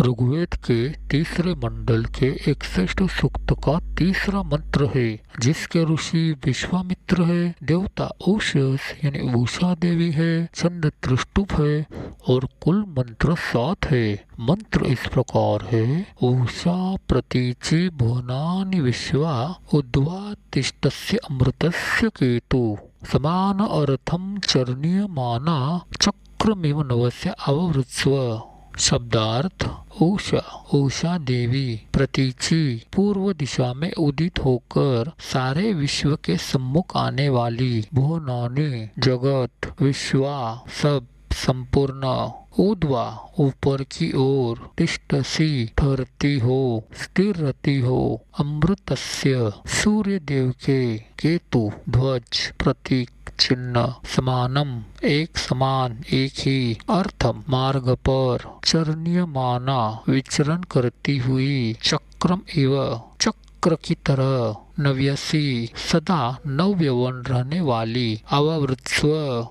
ऋग्वेद के तीसरे मंडल के 61 सूक्त का तीसरा मंत्र है, जिसके ऋषि विश्वामित्र है, देवता उषस यानी उषा देवी है, छंद त्रिष्टुप है और कुल मंत्र 7 है। मंत्र इस प्रकार है। उषा प्रतीचि भुवनानि विश्वा उद्वा तिष्ठस्य अमृतस्य केतु समान अर्थम चरणीयमाना चक्रमिव नवस्य अववृत्स्व। शब्दार्थ उषा उषा देवी प्रतीचि पूर्व दिशा में उदित होकर सारे विश्व के सम्मुख आने वाली, भुवनानि जगत, विश्वा सब, संपूर्ण, ऊर्ध्वा ऊपर की ओर, तिष्ठसि ठहरती हो, स्थिर रहती हो, अमृतस्य सूर्य देव के, केतु ध्वज प्रतीक चिन्ह, समानम एक समान एक ही, अर्थम मार्ग पर, चरणीयमाना विचरण करती हुई, चक्रम एव चक्र की तरह, नव्यसी सदा नवयौवन रहने वाली, अववृत्स्व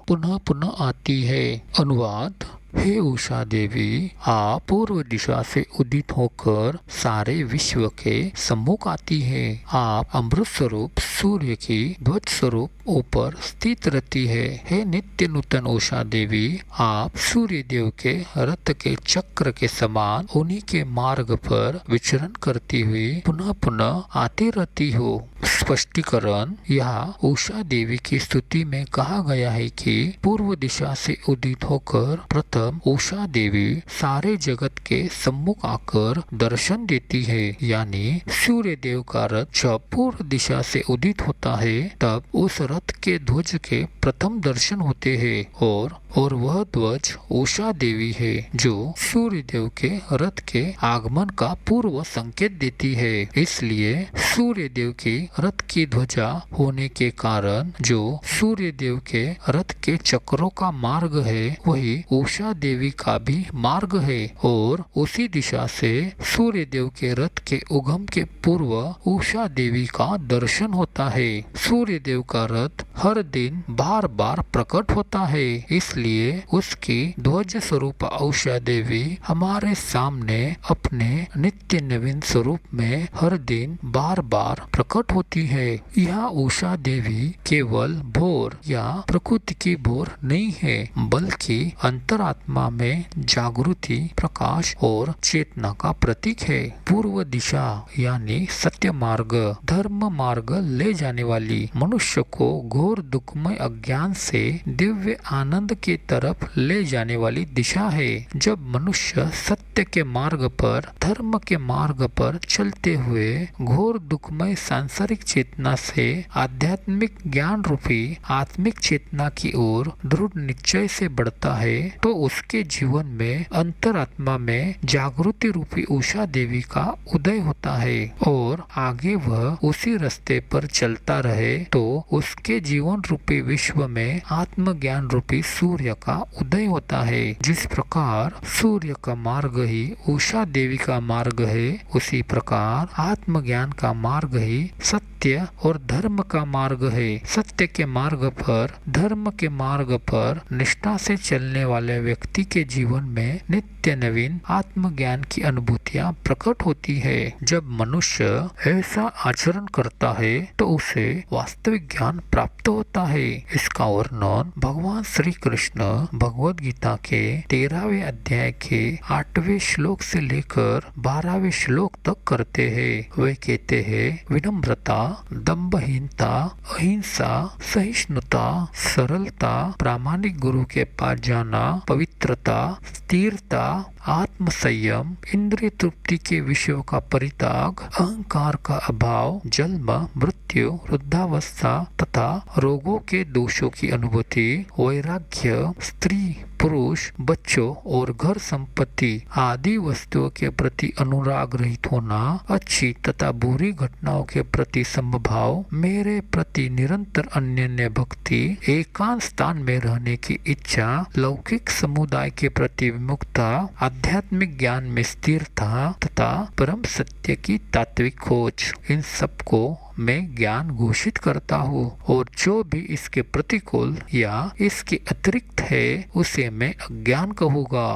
पुनः पुनः आती है। अनुवाद। हे उषा देवी, आप पूर्व दिशा से उदित होकर सारे विश्व के सम्मुख आती है। आप अमृत स्वरूप सूर्य की ध्वज स्वरूप ऊपर स्थित रहती है। हे नित्य नूतन उषा देवी, आप सूर्य देव के रथ के चक्र के समान उन्हीं के मार्ग पर विचरण करती हुई पुनः पुनः आती रहती हो। स्पष्टीकरण। यहाँ उषा देवी की स्तुति में कहा गया है कि पूर्व दिशा से उदित होकर प्रथम उषा देवी सारे जगत के सम्मुख आकर दर्शन देती है। यानी सूर्य देव का रथ जब पूर्व दिशा से उदित होता है तब उस रथ के ध्वज के प्रथम दर्शन होते हैं और वह ध्वज उषा देवी है जो सूर्य देव के रथ के आगमन का पूर्व संकेत देती है। इसलिए सूर्य देव की रथ की ध्वजा होने के कारण जो सूर्य देव के रथ के चक्रों का मार्ग है वही उषा देवी का भी मार्ग है और उसी दिशा से सूर्य देव के रथ के उगम के पूर्व उषा देवी का दर्शन होता है। सूर्य देव का रथ हर दिन बार बार प्रकट होता है, इसलिए उसकी ध्वज स्वरूप उषा देवी हमारे सामने अपने नित्य नवीन स्वरूप में हर दिन बार बार प्रकट होती है। यह उषा देवी केवल भोर या प्रकृति की भोर नहीं है, बल्कि अंतरात्मा में जागृति, प्रकाश और चेतना का प्रतीक है। पूर्व दिशा यानी सत्य मार्ग, धर्म मार्ग ले जाने वाली मनुष्य को घोर दुखमय अज्ञान से दिव्य आनंद की तरफ ले जाने वाली दिशा है। जब मनुष्य सत्य के मार्ग पर, धर्म के मार्ग पर चलते हुए घोर दुखमय सांसारिक चेतना से आध्यात्मिक ज्ञान रूपी आत्मिक चेतना की ओर दृढ़ निश्चय से बढ़ता है तो उसके जीवन में अंतरात्मा में जागृति रूपी उषा देवी का उदय होता है और आगे वह उसी रास्ते पर चलता रहे तो उसके जीवन रूपी विश्व में आत्मज्ञान रूपी सूर्य का उदय होता है। जिस प्रकार सूर्य का मार्ग ही उषा देवी का मार्ग है, उसी प्रकार आत्मज्ञान का मार्ग ही सत्य और धर्म का मार्ग है। सत्य के मार्ग पर, धर्म के मार्ग पर निष्ठा से चलने वाले व्यक्ति के जीवन में नित्य नवीन आत्मज्ञान की अनुभूतियां प्रकट होती है। जब मनुष्य ऐसा आचरण करता है तो उसे वास्तविक ज्ञान प्राप्त होता है। इसका वर्णन भगवान श्री कृष्ण भगवद गीता के 13वें अध्याय के 8वें श्लोक से लेकर 12वें श्लोक तक करते हैं। वे कहते हैं, विनम्रता, दंभहीनता, अहिंसा, सहिष्णुता, सरलता, प्रामाणिक गुरु के पास जाना, पवित्रता, स्थिरता, आत्म संयम, इंद्रिय तृप्ति के विषयों का परित्याग, अहंकार का अभाव, जन्म, मृत्यु, वृद्धावस्था तथा रोगों के दोषों की अनुभूति, वैराग्य, स्त्री, पुरुष, बच्चों और घर संपत्ति आदि वस्तुओं के प्रति अनुराग रहित होना, अच्छी तथा बुरी घटनाओं के प्रति समभाव, मेरे प्रति निरंतर अन्योन्य भक्ति, एकांत स्थान में रहने की इच्छा, लौकिक समुदाय के प्रति विमुखता, आध्यात्मिक ज्ञान में स्थिरता तथा परम सत्य की तात्विक खोज, इन सबको मैं ज्ञान घोषित करता हूँ और जो भी इसके प्रतिकूल या इसके अतिरिक्त है उसे मैं अज्ञान कहूँगा।